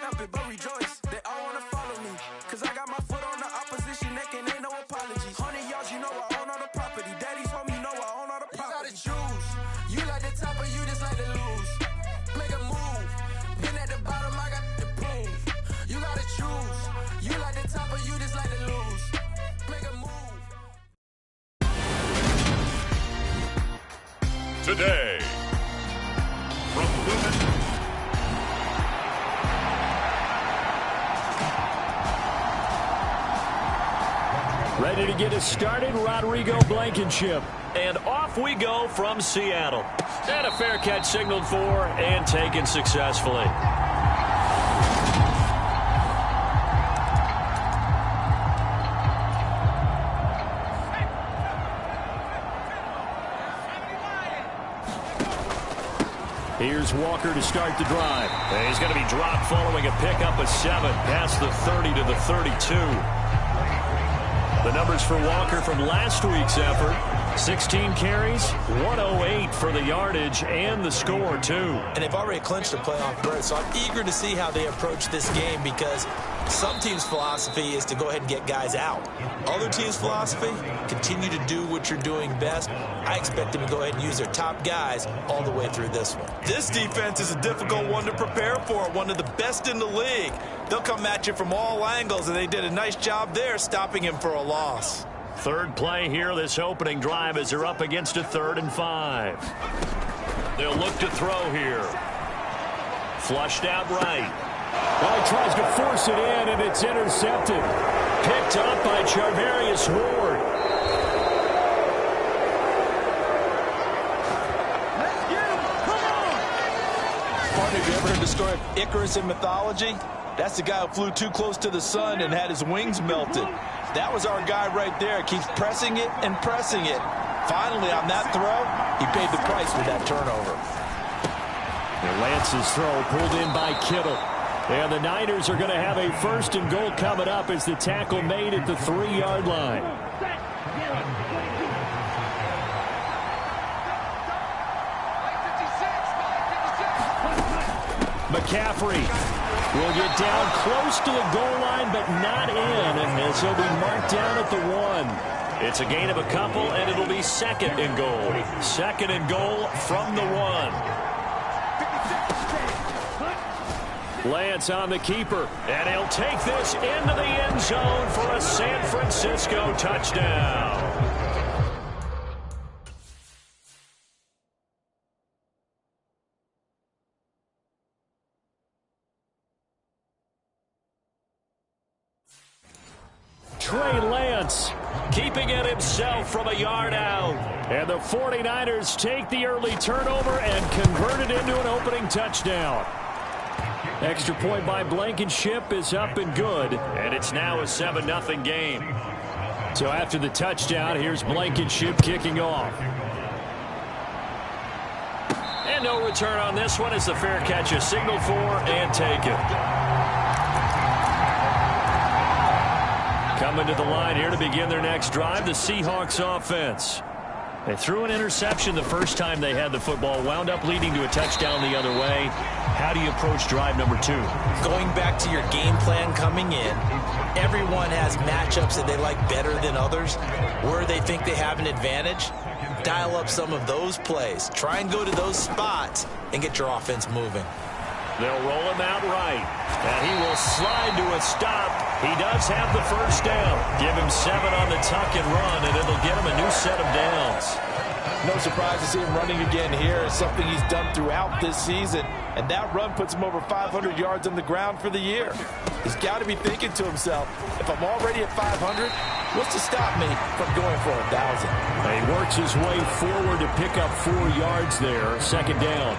help it but rejoice. They all wanna follow me, cause I got my foot on the opposition neck and ain't no apologies. 100 yards, you know I own all the property. Daddy's home, you know I own all the property. You gotta choose. You like the top or you just like to lose. Make a move. Been at the bottom, I got the proof. You gotta choose. You like the top or you just like to lose. Make a move. Today, from Lumen. Ready to get us started, Rodrigo Blankenship. And off we go from Seattle. And a fair catch signaled for and taken successfully. Here's Walker to start the drive. And he's going to be dropped following a pickup of 7 past the 30 to the 32. The numbers for Walker from last week's effort: 16 carries, 108 for the yardage, and the score, too. And they've already clinched a playoff berth, so I'm eager to see how they approach this game because some teams' philosophy is to go ahead and get guys out. Other teams' philosophy, continue to do what you're doing best. I expect them to go ahead and use their top guys all the way through this one. This defense is a difficult one to prepare for, one of the best in the league. They'll come at you from all angles, and they did a nice job there stopping him for a loss. Third play here, this opening drive, as they're up against a 3rd and 5. They'll look to throw here. Flushed out right. Well, he tries to force it in, and it's intercepted. Picked up by Charvarius Ward. Let's get him. Come on. Partner, have you ever heard the story of Icarus in mythology? That's the guy who flew too close to the sun and had his wings melted. That was our guy right there. Keeps pressing it and pressing it. Finally, on that throw, he paid the price with that turnover. And Lance's throw pulled in by Kittle. And the Niners are going to have a 1st and goal coming up as the tackle made at the 3-yard line. McCaffrey will get down close to the goal line, but not in, as he'll be marked down at the 1. It's a gain of a couple, and it'll be 2nd and goal. 2nd and goal from the 1. Lance on the keeper. And he'll take this into the end zone for a San Francisco touchdown. Trey Lance keeping it himself from a yard out. And the 49ers take the early turnover and convert it into an opening touchdown. Extra point by Blankenship is up and good. And it's now a 7-0 game. So after the touchdown, here's Blankenship kicking off. And no return on this one as the fair catch is signaled for and taken. Coming to the line here to begin their next drive, the Seahawks offense. They threw an interception the first time they had the football, wound up leading to a touchdown the other way. How do you approach drive number 2? Going back to your game plan coming in, everyone has matchups that they like better than others. Where they think they have an advantage, dial up some of those plays. Try and go to those spots and get your offense moving. They'll roll him out right, and he will slide to a stop. He does have the first down. Give him 7 on the tuck and run, and it'll get him a new set of downs. No surprise to see him running again here. It's something he's done throughout this season, and that run puts him over 500 yards on the ground for the year. He's got to be thinking to himself, if I'm already at 500, what's to stop me from going for 1,000? He works his way forward to pick up 4 yards there. 2nd down.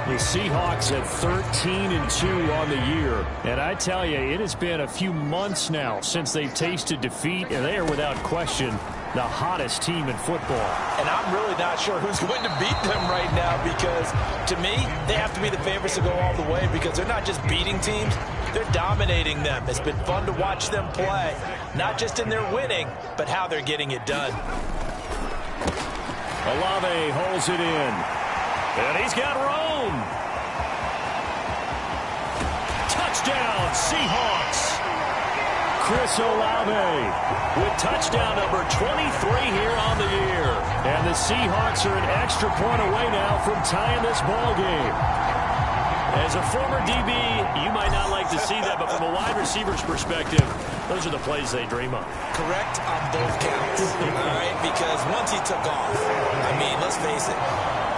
The Seahawks at 13-2 on the year. And I tell you, it has been a few months now since they've tasted defeat, and they are without question the hottest team in football. And I'm really not sure who's going to beat them right now because, to me, they have to be the favorites to go all the way because they're not just beating teams, they're dominating them. It's been fun to watch them play, not just in their winning, but how they're getting it done. Olave holds it in. And he's got room. Seahawks. Chris Olave with touchdown number 23 here on the year. And the Seahawks are an extra point away now from tying this ball game. As a former DB, you might not like to see that, but from a wide receiver's perspective, those are the plays they dream of. Correct on both counts, all right? Because once he took off, I mean, let's face it,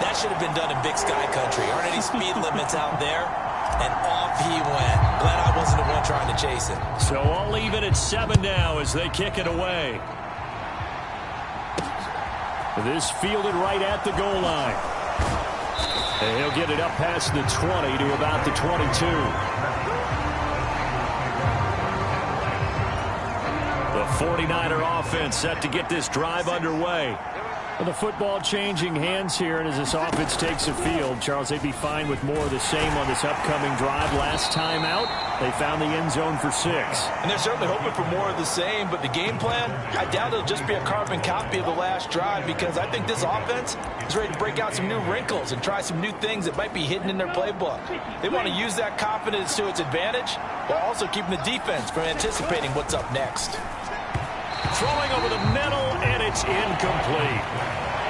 that should have been done in Big Sky Country. Aren't any speed limits out there? And off he went. Glad I wasn't the one trying to chase it. So all even at 7 now as they kick it away. This fielded right at the goal line. And he'll get it up past the 20 to about the 22. The 49er offense set to get this drive underway. The football changing hands here, and as this offense takes a field, Charles, they'd be fine with more of the same on this upcoming drive. Last time out, they found the end zone for 6. And they're certainly hoping for more of the same, but the game plan, I doubt it'll just be a carbon copy of the last drive, because I think this offense is ready to break out some new wrinkles and try some new things that might be hidden in their playbook. They want to use that confidence to its advantage while also keeping the defense from anticipating what's up next. Throwing over the middle, and it's incomplete.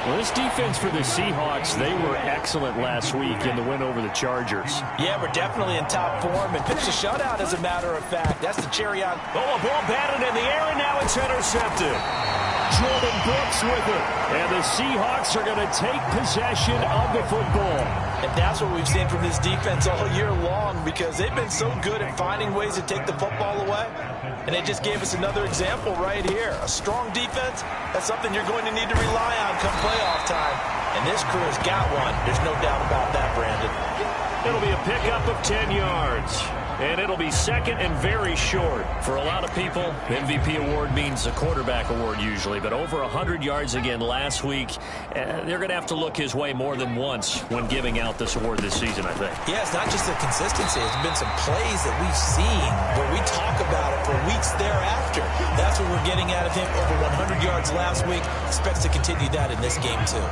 Well, this defense for the Seahawks, they were excellent last week in the win over the Chargers. Yeah, we're definitely in top form and pitched a shutout, as a matter of fact. That's the cherry on. Oh, a ball batted in the air, and now it's intercepted. Jordan Brooks with it. And the Seahawks are going to take possession of the football. And that's what we've seen from this defense all year long, because they've been so good at finding ways to take the football away. And they just gave us another example right here. A strong defense, that's something you're going to need to rely on come playoff time. And this crew has got one. There's no doubt about that, Brandon. It'll be a pickup of 10 yards. And it'll be second and very short. For a lot of people, MVP award means a quarterback award usually. But over 100 yards again last week. They're going to have to look his way more than once when giving out this award this season, I think. Yeah, it's not just the consistency. It's been some plays that we've seen where we talk about it for weeks thereafter. That's what we're getting out of him. Over 100 yards last week. Expects to continue that in this game, too.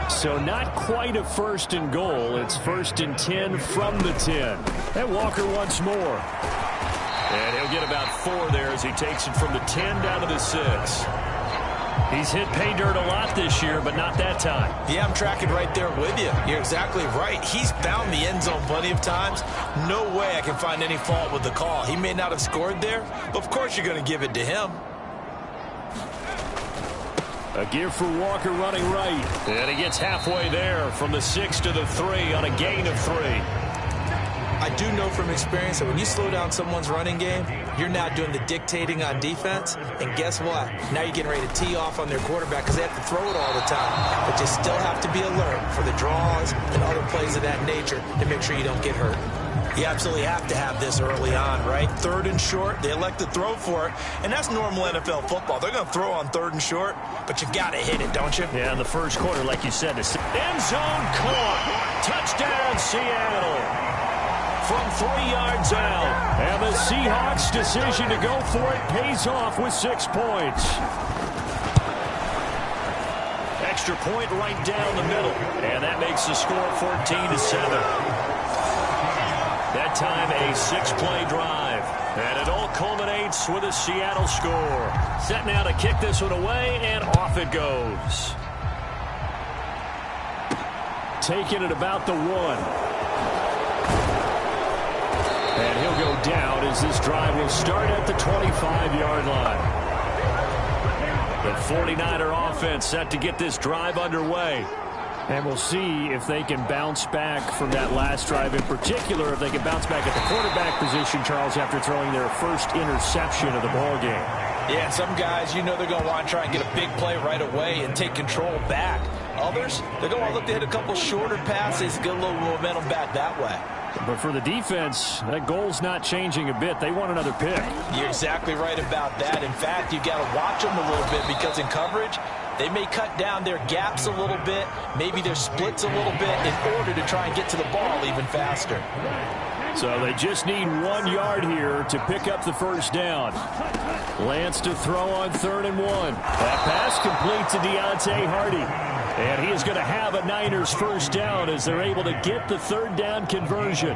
So not quite a first and goal. It's first and 10 from the 10. And Walker once more. And he'll get about 4 there as he takes it from the 10 down to the 6. He's hit pay dirt a lot this year, but not that time. Yeah, I'm tracking right there with you. You're exactly right. He's found the end zone plenty of times. No way I can find any fault with the call. He may not have scored there, but of course you're going to give it to him. A give for Walker running right. And he gets halfway there from the 6 to the 3 on a gain of 3. I do know from experience that when you slow down someone's running game, you're now doing the dictating on defense. And guess what? Now you're getting ready to tee off on their quarterback because they have to throw it all the time. But you still have to be alert for the draws and other plays of that nature to make sure you don't get hurt. You absolutely have to have this early on, right? 3rd and short, they elect to throw for it, and that's normal NFL football. They're going to throw on 3rd and short, but you got to hit it, don't you? Yeah, in the first quarter, like you said, the end zone caught. Touchdown, Seattle. From 3 yards out. And the Seahawks' decision to go for it pays off with 6 points. Extra point right down the middle. And that makes the score 14-7. That time a 6-play drive. And it all culminates with a Seattle score. Set now to kick this one away, and off it goes. Taking it about the 1. And he'll go down as this drive will start at the 25-yard line. The 49er offense set to get this drive underway. And we'll see if they can bounce back from that last drive in particular, if they can bounce back at the quarterback position, Charles, after throwing their first interception of the ballgame. Yeah, and some guys, you know they're going to want to try and get a big play right away and take control back. Others, they're going to want to look to hit a couple shorter passes, get a little momentum back that way. But for the defense, that goal's not changing a bit. They want another pick. You're exactly right about that. In fact, you've got to watch them a little bit because in coverage, they may cut down their gaps a little bit, maybe their splits a little bit in order to try and get to the ball even faster. So they just need 1 yard here to pick up the first down. Lance to throw on 3rd and 1. That pass complete to Deontay Hardy. And he is going to have a Niners first down as they're able to get the 3rd down conversion.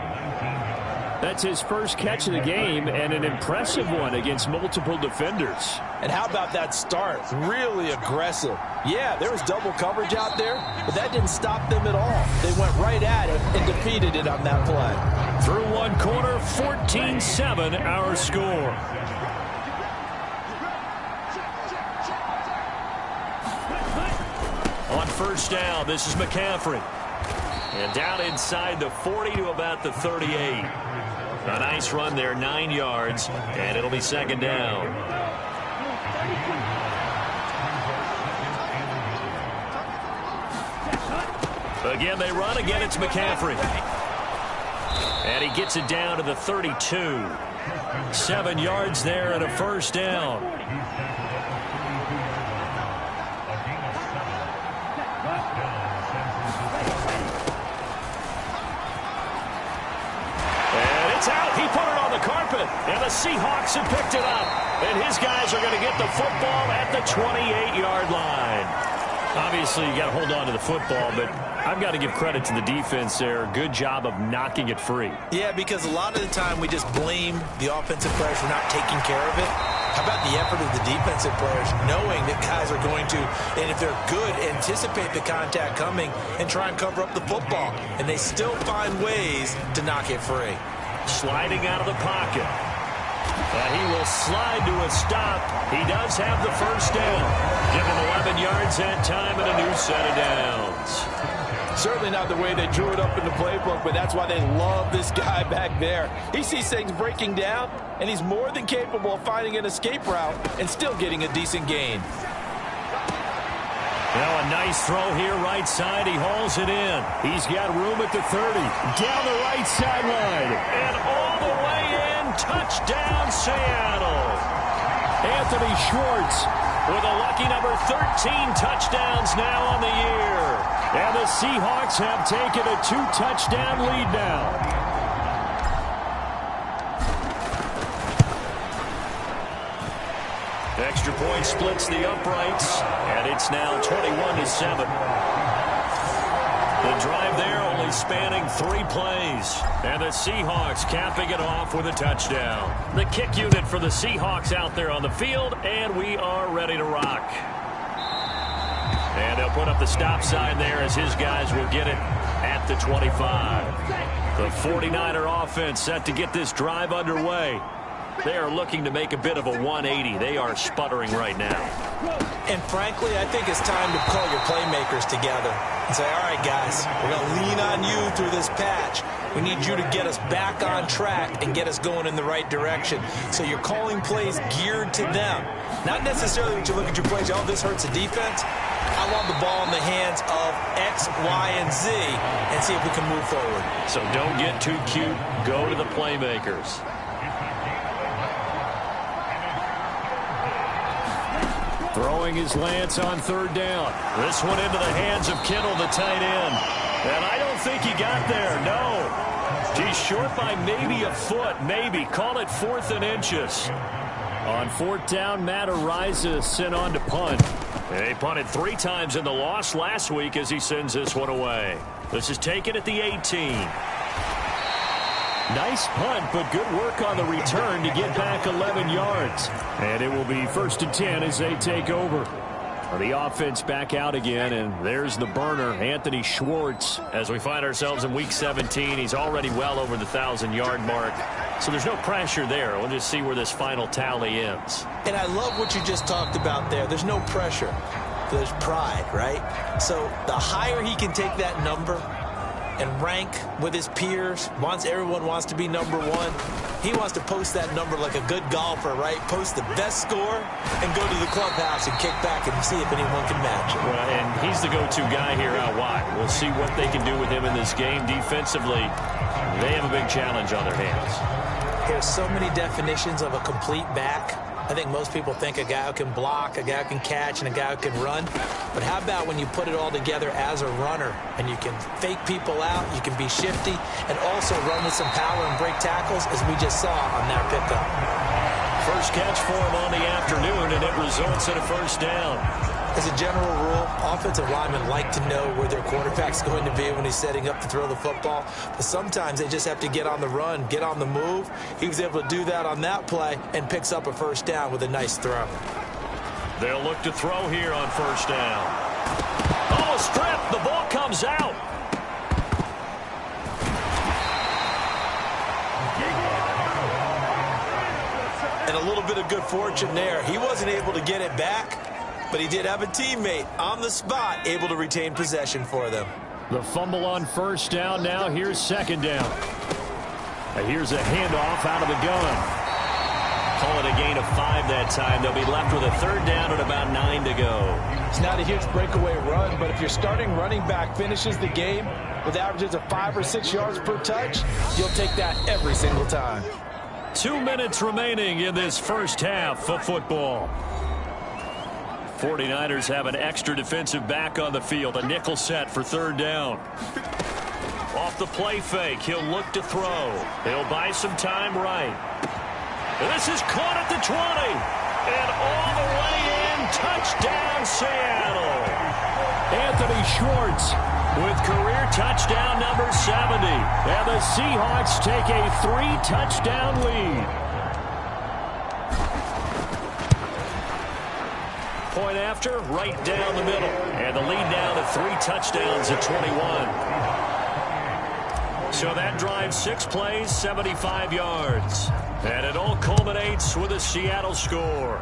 That's his first catch of the game, and an impressive one against multiple defenders. And how about that start? Really aggressive. Yeah, there was double coverage out there, but that didn't stop them at all. They went right at it and defeated it on that play. Through one quarter, 14-7 our score. On first down, this is McCaffrey. And down inside the 40 to about the 38. A nice run there, 9 yards, and it'll be second down. Again, they run. Again, it's McCaffrey. And he gets it down to the 32. 7 yards there and a first down. Out. He put it on the carpet, and the Seahawks have picked it up. And his guys are going to get the football at the 28-yard line. Obviously, you got to hold on to the football, but I've got to give credit to the defense there. Good job of knocking it free. Yeah, because a lot of the time we just blame the offensive players for not taking care of it. How about the effort of the defensive players, knowing that guys are going to, and if they're good, anticipate the contact coming and try and cover up the football. And they still find ways to knock it free. Sliding out of the pocket. He will slide to a stop. He does have the first down. Give him 11 yards that time and a new set of downs. Certainly not the way they drew it up in the playbook, but that's why they love this guy back there. He sees things breaking down, and he's more than capable of finding an escape route and still getting a decent gain. Now a nice throw here, right side. He hauls it in. He's got room at the 30. Down the right sideline. And all the way in. Touchdown, Seattle. Anthony Schwartz with a lucky number 13 touchdowns now on the year. And the Seahawks have taken a 2-touchdown lead now. Extra point splits the uprights, and it's now 21-7. The drive there only spanning 3 plays, and the Seahawks capping it off with a touchdown. The kick unit for the Seahawks out there on the field, and we are ready to rock. And they'll put up the stop sign there as his guys will get it at the 25. The 49er offense set to get this drive underway. They are looking to make a bit of a 180. They are sputtering right now. And frankly, I think it's time to call your playmakers together and say, all right, guys, we're going to lean on you through this patch. We need you to get us back on track and get us going in the right direction. So you're calling plays geared to them. Not necessarily when you look at your plays, oh, this hurts the defense. I want the ball in the hands of X, Y, and Z and see if we can move forward. So don't get too cute. Go to the playmakers. Throwing his Lance on third down. This one into the hands of Kittle, the tight end. And I don't think he got there, no. He's short by maybe a foot, maybe. Call it 4th and inches. On 4th down, Matt Araiza sent on to punt. And he punted 3 times in the loss last week as he sends this one away. This is taken at the 18. Nice punt, but good work on the return to get back 11 yards. And it will be 1st and 10 as they take over. The offense back out again, and there's the burner, Anthony Schwartz. As we find ourselves in Week 17, he's already well over the 1,000-yard mark. So there's no pressure there. We'll just see where this final tally ends. And I love what you just talked about there. There's no pressure. There's pride, right? So the higher he can take that number and rank with his peers, everyone wants to be number 1. He wants to post that number like a good golfer, right? Post the best score and go to the clubhouse and kick back and see if anyone can match it. Well, and he's the go-to guy here out wide. We'll see what they can do with him in this game. Defensively, they have a big challenge on their hands. There's so many definitions of a complete back. I think most people think a guy who can block, a guy who can catch, and a guy who can run. But how about when you put it all together as a runner and you can fake people out, you can be shifty, and also run with some power and break tackles, as we just saw on that pickup. First catch for him on the afternoon, and it results in a first down. As a general rule, offensive linemen like to know where their quarterback's going to be when he's setting up to throw the football. But sometimes they just have to get on the run, get on the move. He was able to do that on that play and picks up a first down with a nice throw. They'll look to throw here on first down. Oh, a strip. The ball comes out. And a little bit of good fortune there. He wasn't able to get it back, but he did have a teammate on the spot able to retain possession for them. The fumble on first down now. Here's second down. Here's a handoff out of the gun. Call it a gain of 5 that time. They'll be left with a third down and about 9 to go. It's not a huge breakaway run, but if your starting running back finishes the game with averages of 5 or 6 yards per touch, you'll take that every single time. 2 minutes remaining in this first half of football. 49ers have an extra defensive back on the field. A nickel set for third down. Off the play fake, he'll look to throw. He'll buy some time right. And this is caught at the 20. And all the way in. Touchdown, Seattle. Anthony Schwartz with career touchdown number 70. And the Seahawks take a 3-touchdown lead. Point after, right down the middle. And the lead now to 3 touchdowns at 21. So that drives 6 plays, 75 yards. And it all culminates with a Seattle score.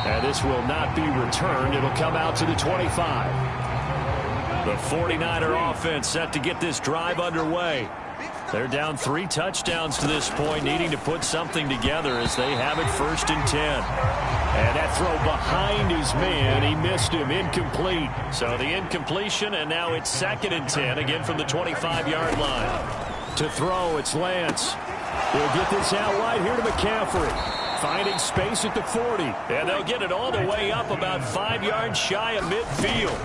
And this will not be returned. It'll come out to the 25. The 49er offense set to get this drive underway. They're down 3 touchdowns to this point, needing to put something together as they have it first and 10. And that throw behind his man, he missed him, incomplete. So the incompletion, and now it's second and 10, again from the 25-yard line. To throw, it's Lance. He'll get this out wide here to McCaffrey. Finding space at the 40. And they'll get it all the way up about 5 yards shy of midfield.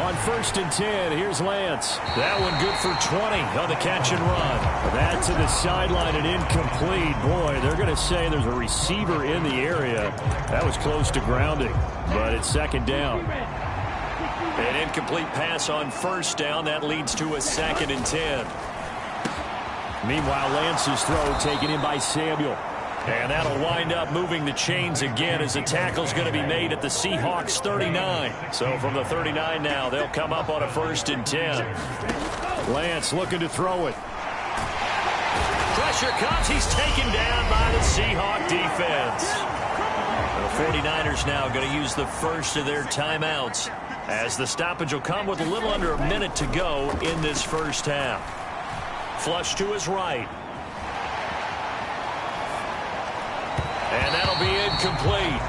On first and 10, here's Lance. That one good for 20 on the catch and run. That to the sideline and incomplete. Boy, they're going to say there's a receiver in the area. That was close to grounding, but it's second down. An incomplete pass on first down. That leads to a second and 10. Meanwhile, Lance's throw taken in by Samuel. And that'll wind up moving the chains again as the tackle's going to be made at the Seahawks 39. So from the 39 now, they'll come up on a first and 10. Lance looking to throw it. Pressure comes. He's taken down by the Seahawk defense. The 49ers now going to use the first of their timeouts as the stoppage will come with a little under a minute to go in this first half. Flush to his right. And that'll be incomplete.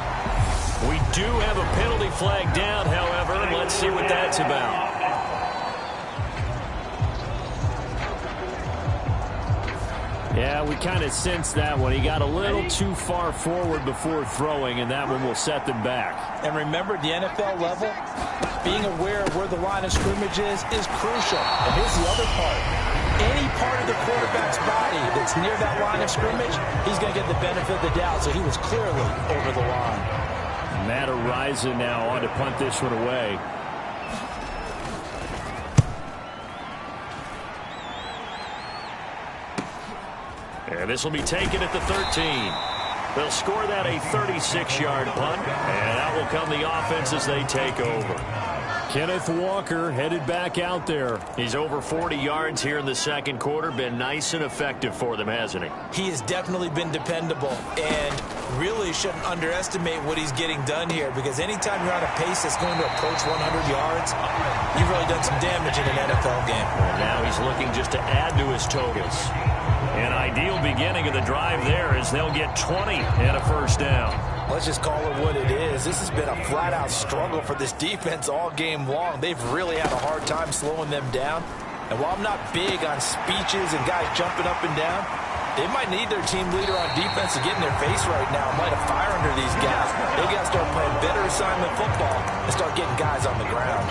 We do have a penalty flag down, however. Let's see what that's about. Yeah, we kind of sensed that one. He got a little too far forward before throwing, and that one will set them back. And remember, the NFL level, being aware of where the line of scrimmage is crucial. And here's the other part. Any part of the quarterback's body that's near that line of scrimmage, he's going to get the benefit of the doubt. So he was clearly over the line. Matt Ariza now on to punt this one away. And this will be taken at the 13. They'll score that a 36-yard punt, and out will come the offense as they take over. Kenneth Walker headed back out there. He's over 40 yards here in the second quarter. Been nice and effective for them, hasn't he? He has definitely been dependable, and really shouldn't underestimate what he's getting done here, because anytime you're on a pace that's going to approach 100 yards, you've really done some damage in an NFL game. And now he's looking just to add to his totals. An ideal beginning of the drive there as they'll get 20 and a first down. Let's just call it what it is. This has been a flat-out struggle for this defense all game long. They've really had a hard time slowing them down. And while I'm not big on speeches and guys jumping up and down, they might need their team leader on defense to get in their face right now and light a fire under these guys. They've got to start playing better assignment football and start getting guys on the ground.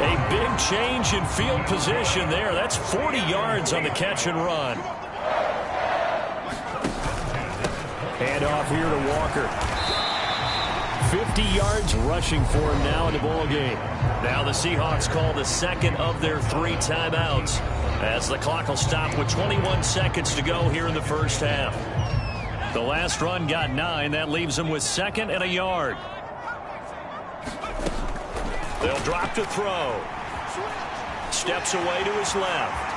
A big change in field position there. That's 40 yards on the catch and run. Hand off here to Walker. 50 yards rushing for him now in the ball game. Now the Seahawks call the second of their 3 timeouts as the clock will stop with 21 seconds to go here in the first half. The last run got 9. That leaves them with 2nd and a yard. They'll drop to throw. Steps away to his left.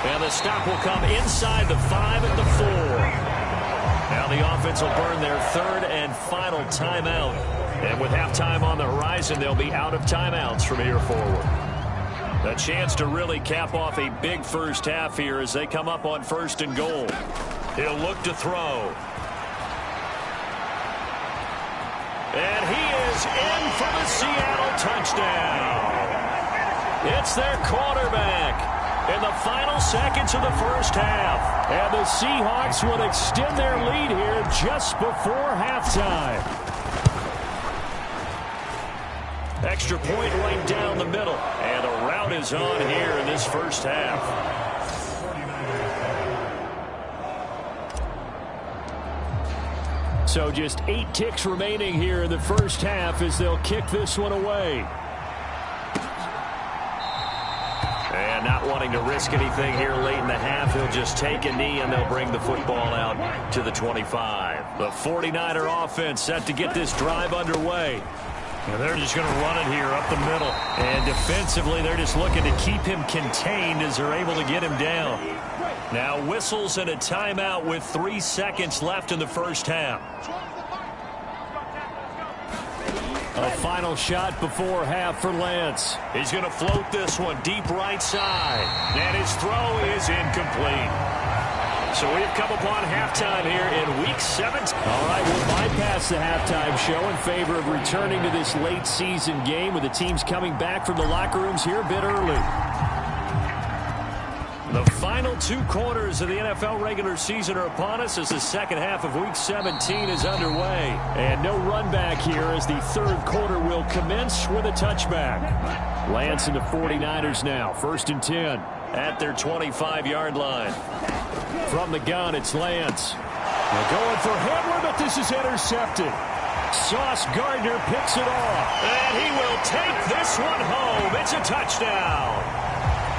And the stop will come inside the 5 at the 4. Now the offense will burn their 3rd and final timeout. And with halftime on the horizon, they'll be out of timeouts from here forward. A chance to really cap off a big first half here as they come up on 1st and goal. He'll look to throw. And he is in for the Seattle touchdown. It's their quarterback in the final seconds of the first half. And the Seahawks will extend their lead here just before halftime. Extra point right down the middle. And a rout is on here in this first half. So just 8 ticks remaining here in the first half as they'll kick this one away. And not wanting to risk anything here late in the half, he'll just take a knee and they'll bring the football out to the 25. The 49er offense set to get this drive underway. And they're just going to run it here up the middle. And defensively, they're just looking to keep him contained as they're able to get him down. Now whistles and a timeout with 3 seconds left in the first half. A final shot before half for Lance. He's going to float this one deep right side. And his throw is incomplete. So we've come upon halftime here in Week 17. All right, we'll bypass the halftime show in favor of returning to this late season game with the teams coming back from the locker rooms here a bit early. The final 2 quarters of the NFL regular season are upon us as the second half of Week 17 is underway. And no run back here as the 3rd quarter will commence with a touchback. Lance and the 49ers now, 1st and 10. At their 25-yard line. From the gun, it's Lance. They're going for Hamler, but this is intercepted. Sauce Gardner picks it off. And he will take this one home. It's a touchdown.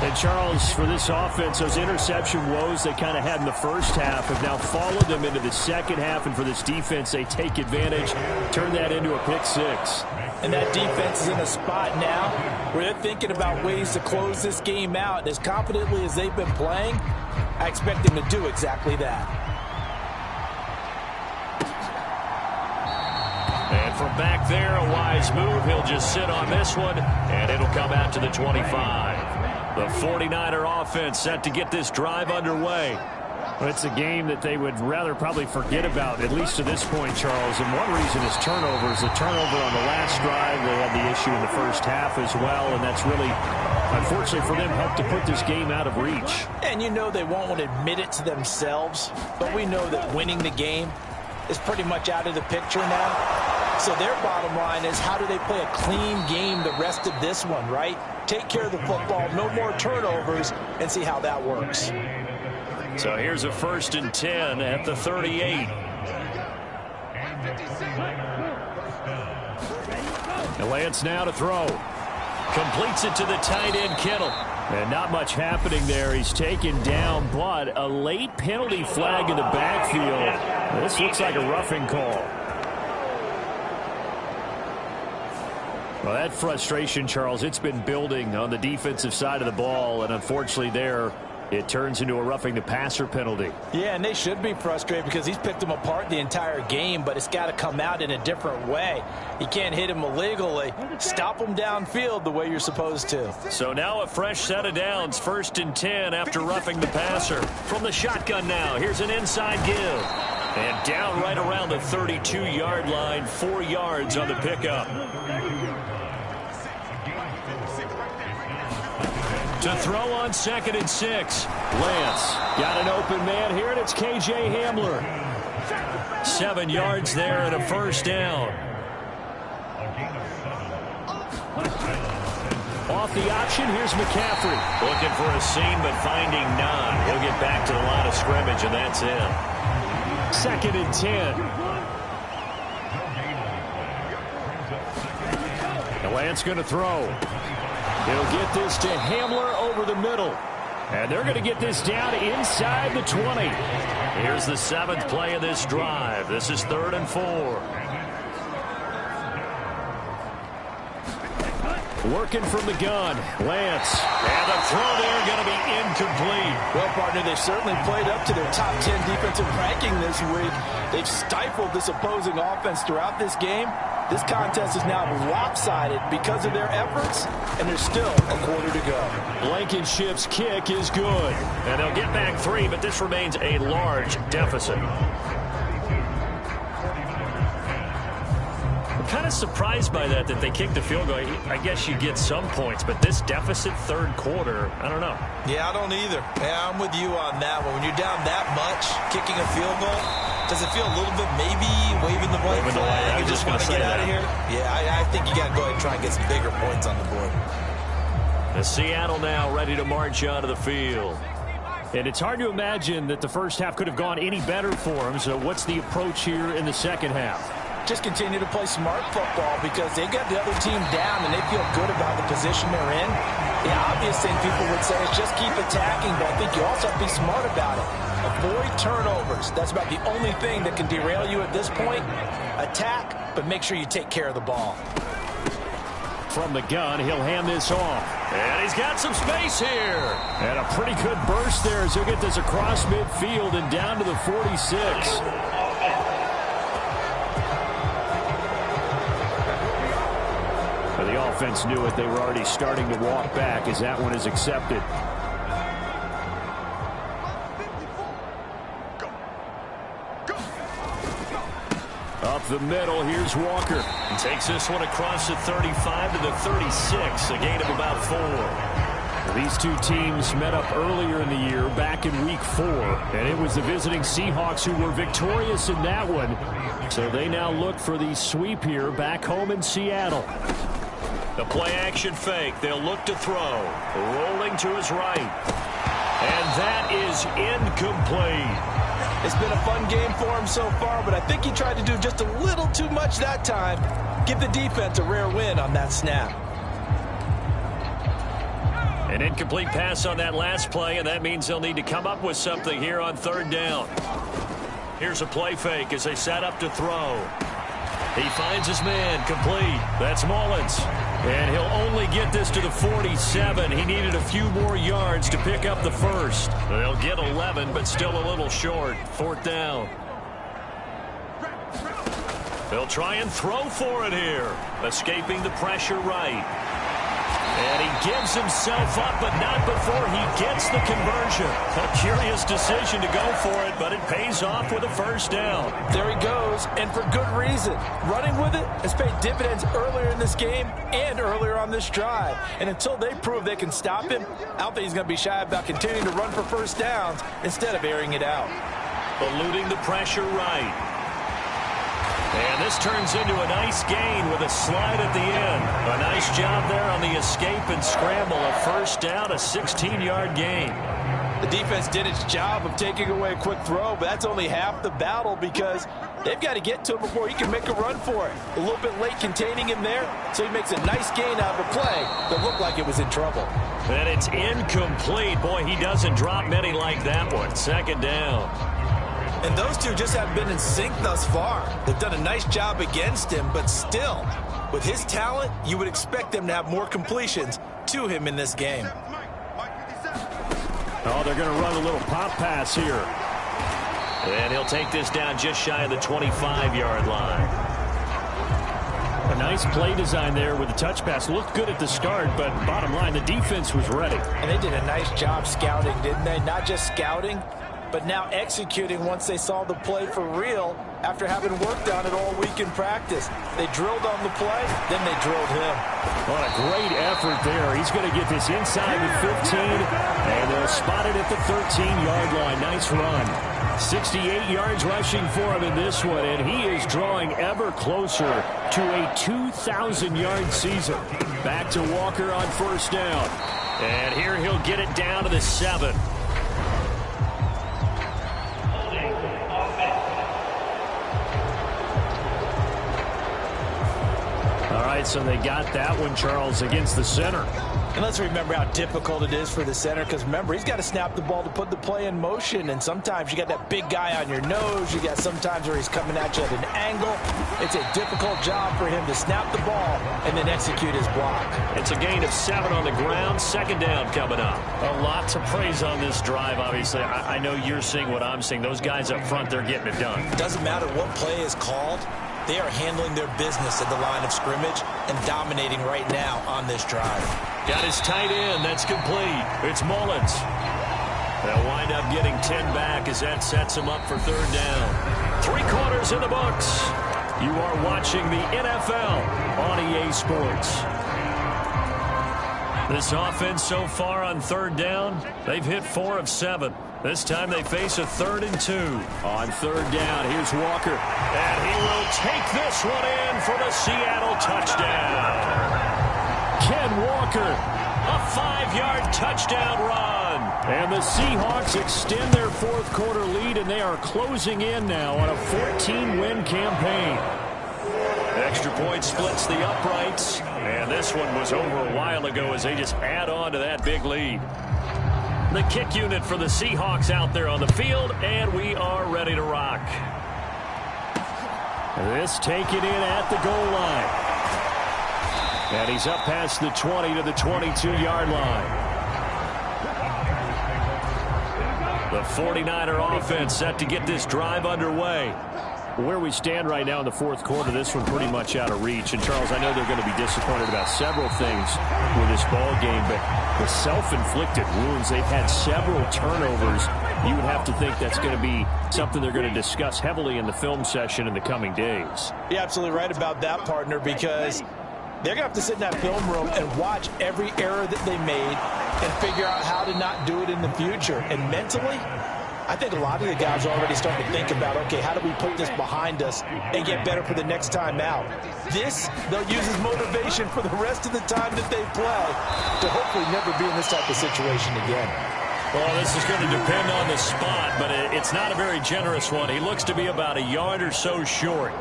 And, Charles, for this offense, those interception woes they kind of had in the first half have now followed them into the second half. And for this defense, they take advantage, turn that into a pick 6. And that defense is in a spot now where they're thinking about ways to close this game out. And as confidently as they've been playing, I expect them to do exactly that. And from back there, a wise move. He'll just sit on this one, and it'll come out to the 25. The 49er offense set to get this drive underway. Well, it's a game that they would rather probably forget about, at least to this point, Charles. And one reason is turnovers. The turnover on the last drive, they had the issue in the first half as well, and that's really, unfortunately for them, helped to put this game out of reach. And you know they won't admit it to themselves, but we know that winning the game is pretty much out of the picture now. So their bottom line is, how do they play a clean game the rest of this one, right? Take care of the football, no more turnovers, and see how that works. So here's a 1st and 10 at the 38. And Lance now to throw. Completes it to the tight end, Kittle. And not much happening there. He's taken down, but a late penalty flag in the backfield. This looks like a roughing call. Well, that frustration, Charles, it's been building on the defensive side of the ball, and unfortunately there, it turns into a roughing the passer penalty. Yeah, and they should be frustrated because he's picked them apart the entire game, but it's got to come out in a different way. You can't hit him illegally. Stop him downfield the way you're supposed to. So now a fresh set of downs, 1st and 10 after roughing the passer. From the shotgun now, here's an inside give. And down right around the 32-yard line, 4 yards on the pickup. To throw on 2nd and 6. Lance got an open man here, and it's K.J. Hamler. 7 yards there and a 1st down. Off the option, here's McCaffrey. Looking for a seam, but finding none. He'll get back to the line of scrimmage, and that's it. 2nd and 10. Lance going to throw. He'll get this to Hamler over the middle. And they're going to get this down inside the 20. Here's the 7th play of this drive. This is 3rd and 4. Working from the gun, Lance. And the throw there going to be incomplete. Well, partner, they've certainly played up to their top 10 defensive ranking this week. They've stifled this opposing offense throughout this game. This contest is now lopsided because of their efforts, and there's still a quarter to go. Blankenship's kick is good. And they'll get back 3, but this remains a large deficit. Kind of surprised by that they kicked the field goal. I guess you get some points, but this deficit 3rd quarter, I don't know. Yeah, I don't either. Yeah, I'm with you on that one. When you're down that much, kicking a field goal, does it feel a little bit maybe waving the white flag? You just want to get out of here? Yeah, I think you got to go ahead and try and get some bigger points on the board. The Seattle now ready to march onto the field. And it's hard to imagine that the first half could have gone any better for them. So what's the approach here in the second half? Just continue to play smart football because they got the other team down and they feel good about the position they're in. The obvious thing people would say is just keep attacking, but I think you also have to be smart about it. Avoid turnovers. That's about the only thing that can derail you at this point. Attack, but make sure you take care of the ball. From the gun, he'll hand this off. And he's got some space here. And a pretty good burst there as he'll get this across midfield and down to the 46. The offense knew it. They were already starting to walk back as that one is accepted. Up the middle, here's Walker. He takes this one across the 35 to the 36, a gain of about 4. These two teams met up earlier in the year, back in week 4, and it was the visiting Seahawks who were victorious in that one. So they now look for the sweep here back home in Seattle. The play-action fake. They'll look to throw. Rolling to his right. And that is incomplete. It's been a fun game for him so far, but I think he tried to do just a little too much that time. Give the defense a rare win on that snap. An incomplete pass on that last play, and that means they'll need to come up with something here on 3rd down. Here's a play fake as they set up to throw. He finds his man, complete. That's Mullins. And he'll only get this to the 47. He needed a few more yards to pick up the first. They'll get 11, but still a little short. 4th down. They'll try and throw for it here. Escaping the pressure right. And he gives himself up, but not before he gets the conversion. A curious decision to go for it, but it pays off with a 1st down. There he goes, and for good reason. Running with it has paid dividends earlier in this game and earlier on this drive. And until they prove they can stop him, I don't think he's going to be shy about continuing to run for 1st downs instead of airing it out. Eluding the pressure right. And this turns into a nice gain with a slide at the end. A nice job there on the escape and scramble. A 1st down, a 16-yard gain. The defense did its job of taking away a quick throw, but that's only half the battle because they've got to get to him before he can make a run for it. A little bit late containing him there, so he makes a nice gain out of a play that looked like it was in trouble. And it's incomplete. Boy, he doesn't drop many like that one. 2nd down. And those two just haven't been in sync thus far. They've done a nice job against him, but still, with his talent, you would expect them to have more completions to him in this game. Oh, they're going to run a little pop pass here. And he'll take this down just shy of the 25-yard line. A nice play design there with the touch pass. Looked good at the start, but bottom line, the defense was ready. And they did a nice job scouting, didn't they? Not just scouting, but now executing once they saw the play for real after having worked on it all week in practice. They drilled on the play, then they drilled him. What a great effort there. He's going to get this inside the 15, and they'll spot it at the 13-yard line. Nice run. 68 yards rushing for him in this one, and he is drawing ever closer to a 2,000-yard season. Back to Walker on 1st down. And here he'll get it down to the 7. highlights, and they got that one, Charles, against the center. And let's remember how difficult it is for the center, because remember, he's got to snap the ball to put the play in motion, and sometimes you got that big guy on your nose. You got sometimes where he's coming at you at an angle. It's a difficult job for him to snap the ball and then execute his block. It's a gain of 7 on the ground. Second down coming up. A lot to praise on this drive, obviously. I know you're seeing what I'm seeing. Those guys up front, they're getting it done. Doesn't matter what play is called. They are handling their business at the line of scrimmage and dominating right now on this drive. Got his tight end. That's complete. It's Mullins. They'll wind up getting 10 back as that sets him up for third down. 3 quarters in the books. You are watching the NFL on EA Sports. This offense so far on third down, they've hit 4 of 7. This time they face a 3rd and 2. On third down, here's Walker. And he will take this one in for the Seattle touchdown. Ken Walker. A 5-yard touchdown run. And the Seahawks extend their fourth quarter lead, and they are closing in now on a 14-win campaign. Extra point splits the uprights. And this one was over a while ago as they just add on to that big lead. The kick unit for the Seahawks out there on the field, and we are ready to rock. This taken in at the goal line. And he's up past the 20 to the 22-yard line. The 49er offense set to get this drive underway. Where we stand right now in the fourth quarter, this one pretty much out of reach. And, Charles, I know they're going to be disappointed about several things with this ball game, but the self-inflicted wounds, they've had several turnovers. You would have to think that's going to be something they're going to discuss heavily in the film session in the coming days. You're absolutely right about that, partner, because they're going to have to sit in that film room and watch every error that they made and figure out how to not do it in the future. And mentally, I think a lot of the guys are already starting to think about, okay, how do we put this behind us and get better for the next time out? This, they'll use as motivation for the rest of the time that they play to hopefully never be in this type of situation again. Well, this is going to depend on the spot, but it's not a very generous one. He looks to be about a yard or so short.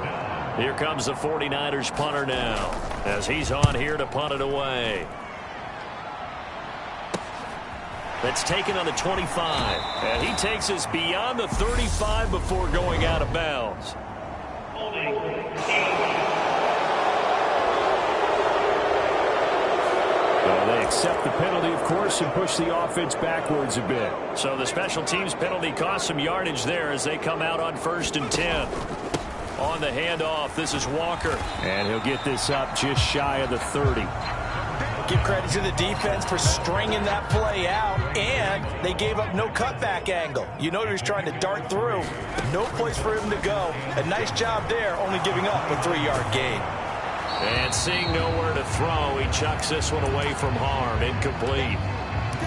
Here comes the 49ers punter now as he's on here to punt it away. That's taken on the 25. And he takes us beyond the 35 before going out of bounds. They accept the penalty, of course, and push the offense backwards a bit. So the special teams penalty cost some yardage there as they come out on 1st and 10. On the handoff, this is Walker. And he'll get this up just shy of the 30. Give credit to the defense for stringing that play out, and they gave up no cutback angle. You know he was trying to dart through. No place for him to go. A nice job there, only giving up a 3-yard gain. And seeing nowhere to throw, he chucks this one away from harm. Incomplete.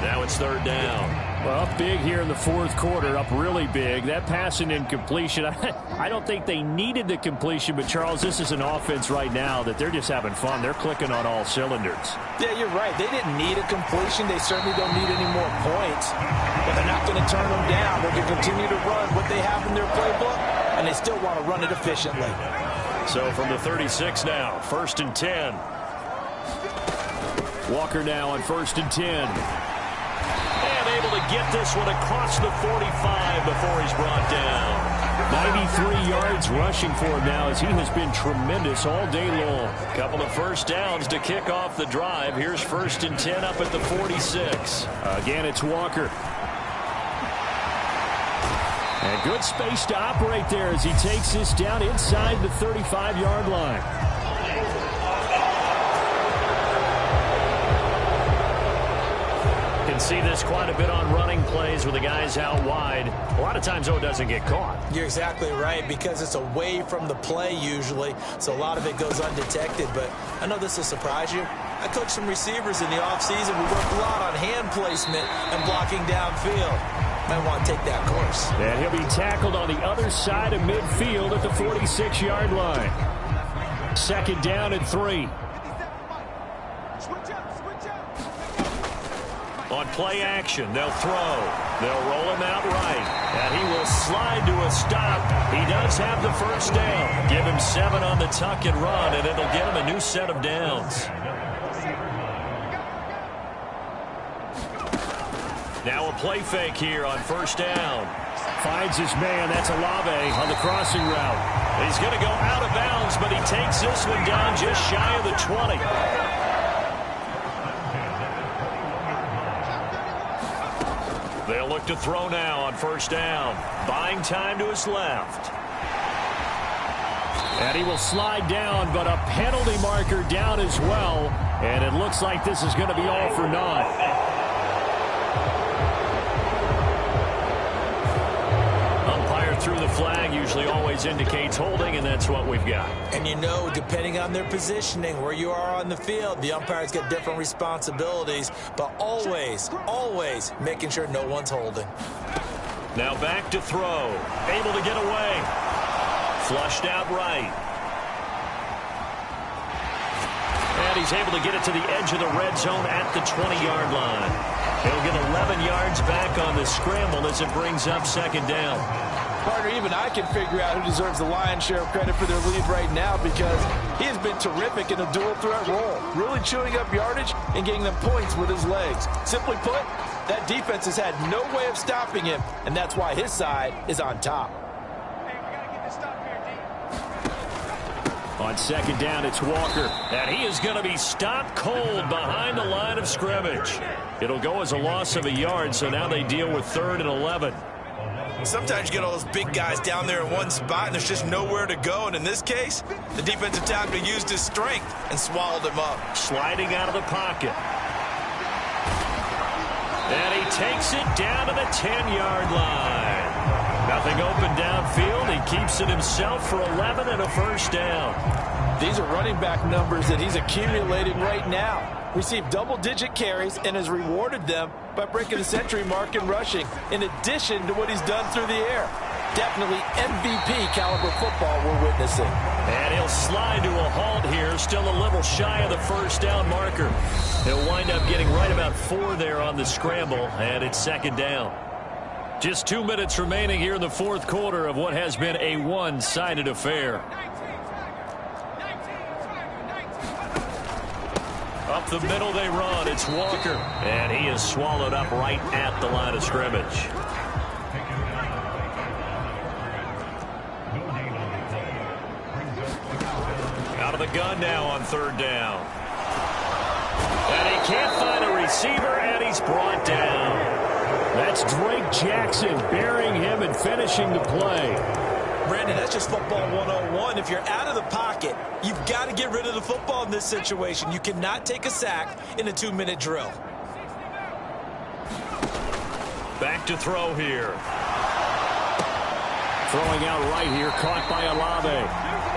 Now it's 3rd down. Well, up big here in the fourth quarter, up really big. That pass and incompletion, I don't think they needed the completion, but, Charles, this is an offense right now that they're just having fun. They're clicking on all cylinders. Yeah, you're right. They didn't need a completion. They certainly don't need any more points, but they're not going to turn them down. They're going to continue to run what they have in their playbook, and they still want to run it efficiently. So from the 36 now, 1st and 10. Walker now on 1st and 10. And able to get this one across the 45 before he's brought down. 93 yards rushing for him now as he has been tremendous all day long. Couple of first downs to kick off the drive. Here's 1st and 10 up at the 46. Again, it's Walker. And good space to operate there as he takes this down inside the 35-yard line. Can see this quite a bit on running plays with the guys out wide. A lot of times, though, it doesn't get caught. You're exactly right, because it's away from the play usually, so a lot of it goes undetected. But I know this will surprise you. I coached some receivers in the offseason. We work a lot on hand placement and blocking downfield. Might want to take that course. And he'll be tackled on the other side of midfield at the 46-yard line. 2nd down and 3. On play action, they'll throw. They'll roll him out right. And he will slide to a stop. He does have the first down. Give him 7 on the tuck and run, and it'll get him a new set of downs. Now a play fake here on first down. Finds his man. That's Olave on the crossing route. He's going to go out of bounds, but he takes this one down just shy of the 20. They'll look to throw now on first down. Buying time to his left. And he will slide down, but a penalty marker down as well. And it looks like this is going to be all for naught. Through the flag usually always indicates holding, and that's what we've got. And you know, depending on their positioning, where you are on the field, the umpires get different responsibilities, but always making sure no one's holding. Now back to throw. Able to get away. Flushed out right. And he's able to get it to the edge of the red zone at the 20-yard line. He'll get 11 yards back on the scramble as it brings up second down. Partner, even I can figure out who deserves the lion's share of credit for their lead right now, because he has been terrific in a dual threat role, really chewing up yardage and getting them points with his legs. Simply put, that defense has had no way of stopping him, and that's why his side is on top. On second down, it's Walker. And he is going to be stopped cold behind the line of scrimmage. It'll go as a loss of a yard, so now they deal with 3rd and 11. Sometimes you get all those big guys down there in one spot, and there's just nowhere to go. And in this case, the defensive tackle used his strength and swallowed him up. Sliding out of the pocket. And he takes it down to the 10-yard line. Nothing open downfield. He keeps it himself for 11 and a first down. These are running back numbers that he's accumulating right now. Received double-digit carries and has rewarded them by breaking the century mark in rushing, in addition to what he's done through the air. Definitely MVP caliber football we're witnessing. And he'll slide to a halt here, still a little shy of the first down marker. He'll wind up getting right about 4 there on the scramble, and it's second down. Just 2 minutes remaining here in the fourth quarter of what has been a one-sided affair. Up the middle they run. It's Walker. And he is swallowed up right at the line of scrimmage. Out of the gun now on third down. And he can't find a receiver, and he's brought down. That's Drake Jackson burying him and finishing the play. Brandon, that's just football 101. If you're out of the pocket, you've got to get rid of the football in this situation. You cannot take a sack in a 2-minute drill. Back to throw here. Throwing out right here, caught by Olave.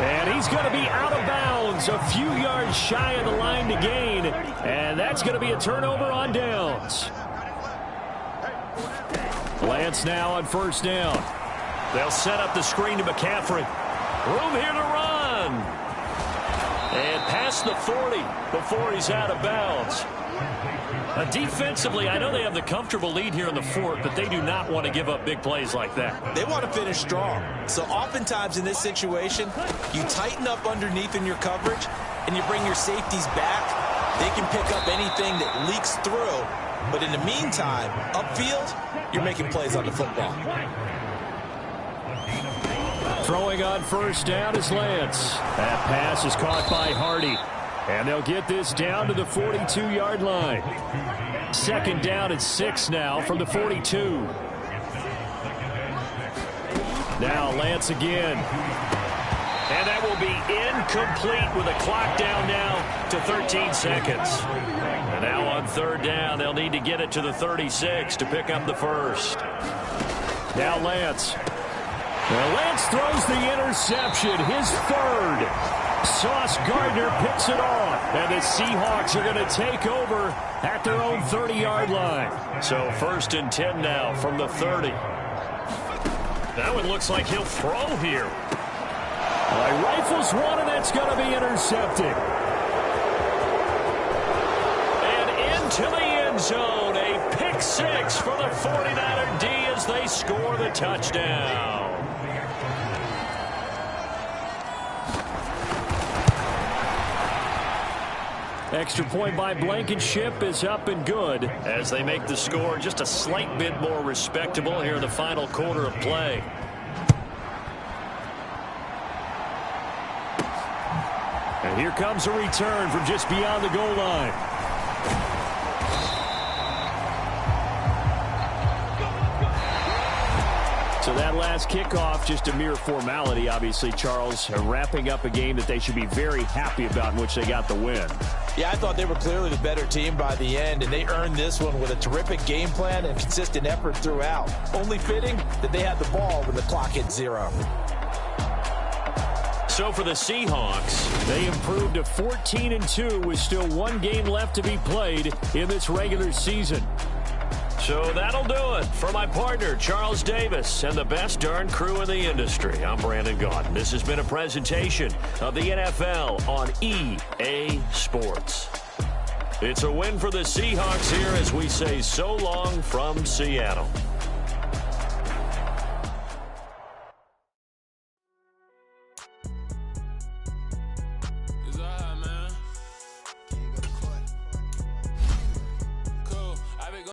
And he's going to be out of bounds, a few yards shy of the line to gain. And that's going to be a turnover on downs. Lance now on first down. They'll set up the screen to McCaffrey. Room here to run. And past the 40 before he's out of bounds. Defensively, I know they have the comfortable lead here in the fourth, but they do not want to give up big plays like that. They want to finish strong. So oftentimes in this situation, you tighten up underneath in your coverage, and you bring your safeties back. They can pick up anything that leaks through. But in the meantime, upfield, you're making plays on the football. Throwing on first down is Lance. That pass is caught by Hardy. And they'll get this down to the 42-yard line. Second down at 6 now from the 42. Now Lance again. And that will be incomplete with a clock down now to 13 seconds. And now on third down, they'll need to get it to the 36 to pick up the first. Now Lance. Well, Lance throws the interception, his third. Sauce Gardner picks it off, and the Seahawks are going to take over at their own 30-yard line. So first and 10 now from the 30. That one looks like he'll throw here. Well, he rifles one, and that's going to be intercepted. And into the end zone, a pick six for the 49er D as they score the touchdown. Extra point by Blankenship is up and good as they make the score just a slight bit more respectable here in the final quarter of play. And here comes a return from just beyond the goal line. So that last kickoff, just a mere formality, obviously, Charles, wrapping up a game that they should be very happy about in which they got the win. Yeah, I thought they were clearly the better team by the end, and they earned this one with a terrific game plan and consistent effort throughout. Only fitting that they had the ball when the clock hit 0. So for the Seahawks, they improved to 14-2 with still one game left to be played in this regular season. So that'll do it for my partner, Charles Davis, and the best darn crew in the industry. I'm Brandon Gaudin. This has been a presentation of the NFL on EA Sports. It's a win for the Seahawks here as we say so long from Seattle.